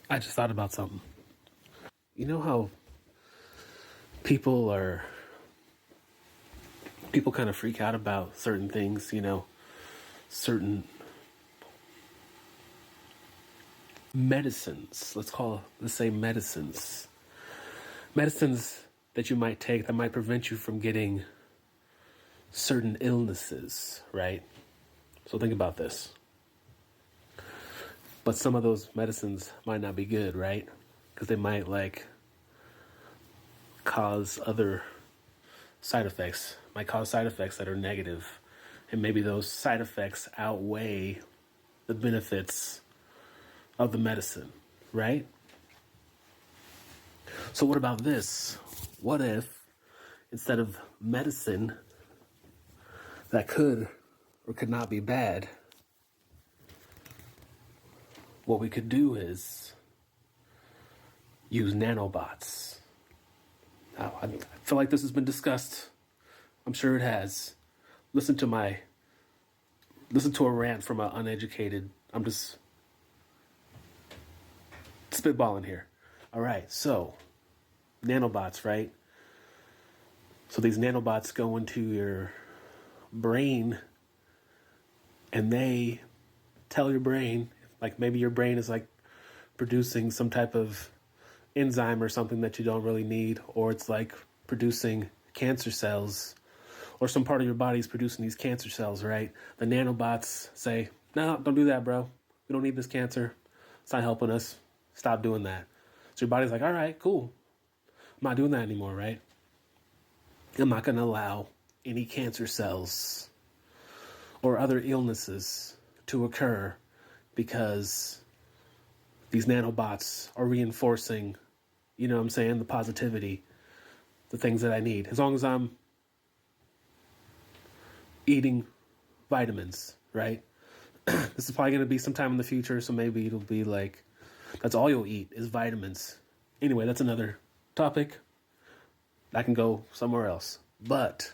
I just thought about something. You know how people are people kind of freak out about certain things, certain medicines. Let's say medicines. Medicines that you might take that might prevent you from getting certain illnesses, right? So think about this. But some of those medicines might not be good, right? Because they might cause other side effects, might cause side effects that are negative. And maybe those side effects outweigh the benefits of the medicine, right? So what about this? What if instead of medicine that could or could not be bad, what we could do is use nanobots. Now, I feel like this has been discussed. I'm sure it has. Listen to a rant from an uneducated. I'm just spitballing here. All right, so nanobots, right? So these nanobots go into your brain and they tell your brain, like maybe your brain is like producing some type of enzyme or something that you don't really need, or it's like producing cancer cells, or some part of your body is producing these cancer cells, right? The nanobots say, no, don't do that, bro. We don't need this cancer. It's not helping us. Stop doing that. So your body's like, all right, cool. I'm not doing that anymore, right? I'm not going to allow any cancer cells or other illnesses to occur because these nanobots are reinforcing, the positivity, the things that I need. As long as I'm eating vitamins, right? This is probably going to be sometime in the future, so maybe it'll be like, that's all you'll eat is vitamins. Anyway, that's another topic. I can go somewhere else. But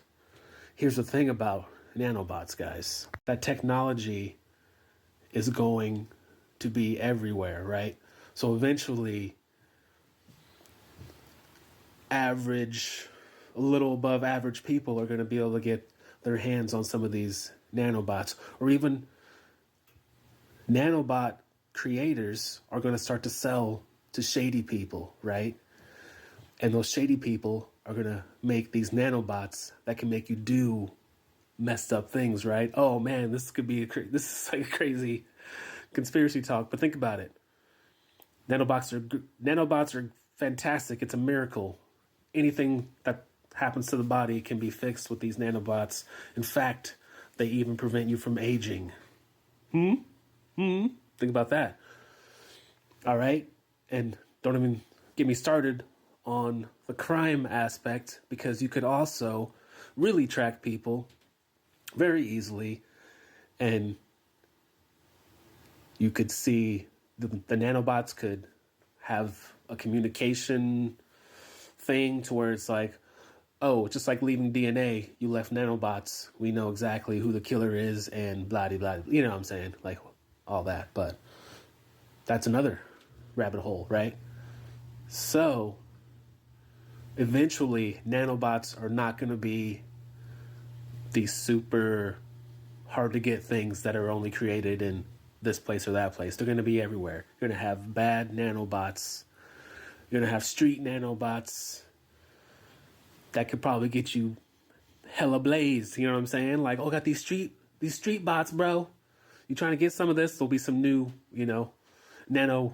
here's the thing about nanobots, guys. That technology is going to be everywhere, right? So eventually, a little above average people are going to be able to get their hands on some of these nanobots, or even nanobot creators are going to start to sell to shady people, right? And those shady people are going to make these nanobots that can make you do messed up things, right? Oh man, this is like a crazy conspiracy talk, but think about it. Nanobots are fantastic. It's a miracle. Anything that happens to the body can be fixed with these nanobots. In fact, they even prevent you from aging. Think about that. All right. And don't even get me started on the crime aspect, because you could also really track people very easily, and you could see the nanobots could have a communication thing to where it's like, oh, just like leaving DNA, you left nanobots. We know exactly who the killer is and blah, blah, blah. You know what I'm saying? Like all that. But that's another rabbit hole, right? So eventually, nanobots are not going to be these super hard to get things that are only created in this place or that place. They're going to be everywhere. You're going to have bad nanobots. You're going to have street nanobots that could probably get you hella blazed. You know what I'm saying? Like, oh, got these street bots, bro. You trying to get some of this? There'll be some new, nano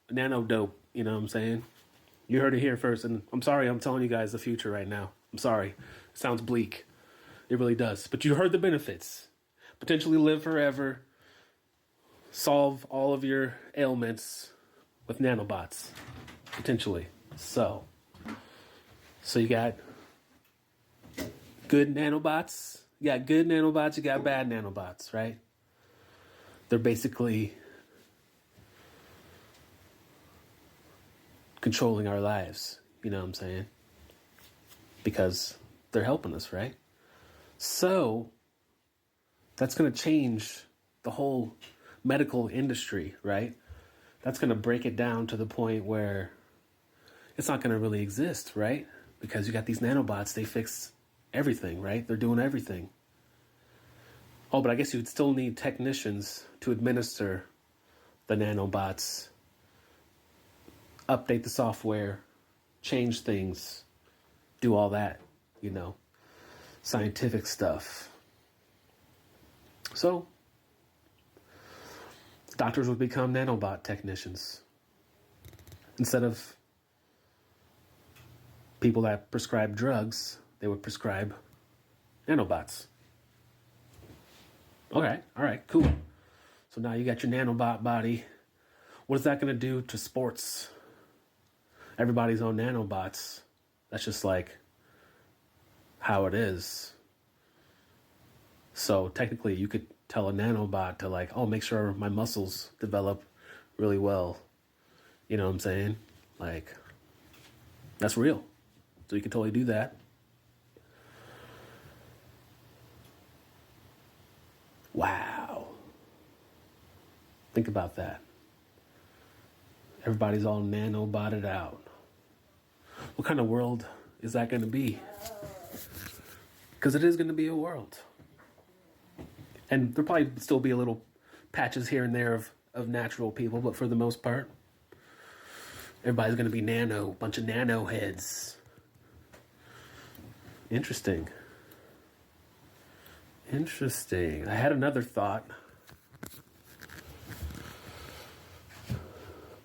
dope. You know what I'm saying? You heard it here first, and I'm sorry I'm telling you guys the future right now. I'm sorry. It sounds bleak. It really does. But you heard the benefits. Potentially live forever. Solve all of your ailments with nanobots. Potentially. So you got good nanobots. You got good nanobots. You got bad nanobots, right? They're basically controlling our lives. You know what I'm saying? Because they're helping us, right? So that's going to change the whole medical industry, right? that's going to break it down to the point where it's not going to really exist, right? Because you got these nanobots, they fix everything, right? They're doing everything. Oh, but I guess you'd still need technicians to administer the nanobots, update the software, change things, do all that, scientific stuff. So, doctors would become nanobot technicians instead of people that prescribe drugs. They would prescribe nanobots. Okay, all right, cool. So now you got your nanobot body. What is that going to do to sports? Everybody's on nanobots. That's just like how it is. So technically you could tell a nanobot to like, oh, make sure my muscles develop really well. You know what I'm saying? Like, that's real. So you can totally do that. Wow. Think about that. Everybody's all nanobotted out. What kind of world is that going to be? Because it is going to be a world. And there'll probably still be a little patches here and there of natural people, but for the most part, everybody's going to be nano, bunch of nano heads. Interesting. I had another thought,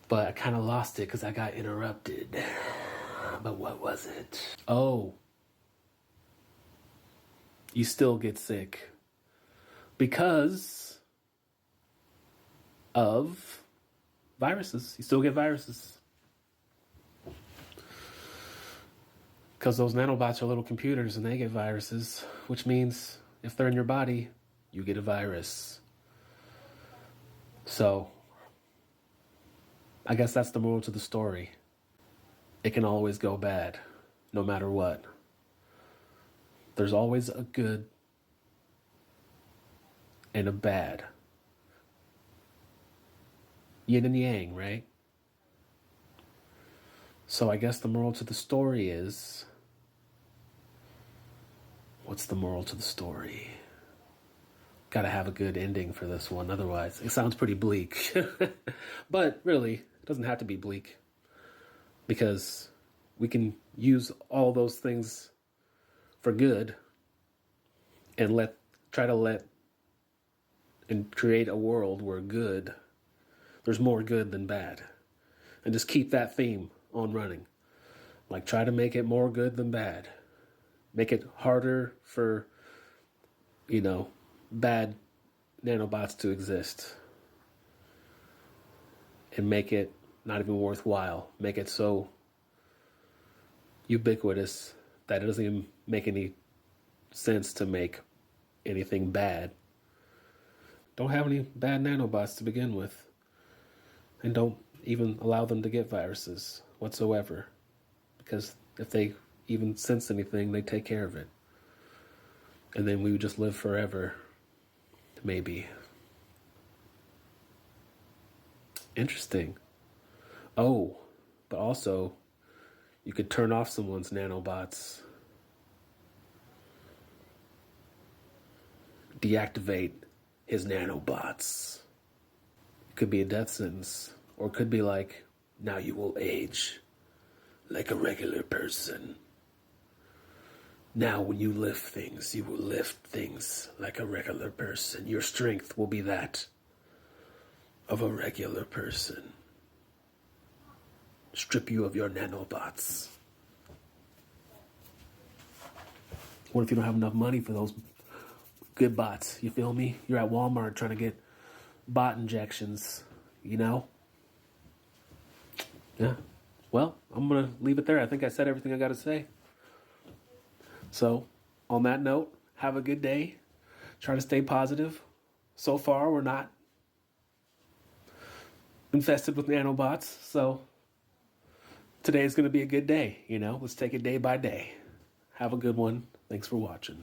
but I kind of lost it because I got interrupted. But what was it? Oh, you still get sick because of viruses. You still get viruses. Because those nanobots are little computers and they get viruses, which means if they're in your body, you get a virus. So, I guess that's the moral to the story. It can always go bad, no matter what. There's always a good and a bad. Yin and yang, right? So I guess the moral to the story is... What's the moral to the story? Gotta have a good ending for this one, otherwise it sounds pretty bleak. But really, it doesn't have to be bleak. Because we can use all those things for good and try to create a world where there's more good than bad. And just keep that theme on running. Like, try to make it more good than bad. Make it harder for, bad nanobots to exist. And make it not even worthwhile. Make it so ubiquitous that it doesn't even make any sense to make anything bad. Don't have any bad nanobots to begin with. And don't even allow them to get viruses whatsoever. Because if they even sense anything, they take care of it. And then we would just live forever. Maybe. Interesting. Oh, but also, you could turn off someone's nanobots. Deactivate his nanobots. It could be a death sentence. Or it could be like, now you will age like a regular person. Now when you lift things, you will lift things like a regular person. Your strength will be that of a regular person. Strip you of your nanobots. What if you don't have enough money for those good bots? You feel me? You're at Walmart trying to get bot injections, Yeah. Well, I'm going to leave it there. I think I said everything I got to say. So, on that note, have a good day. Try to stay positive. So far, we're not infested with nanobots. So, today is going to be a good day, Let's take it day by day. Have a good one. Thanks for watching.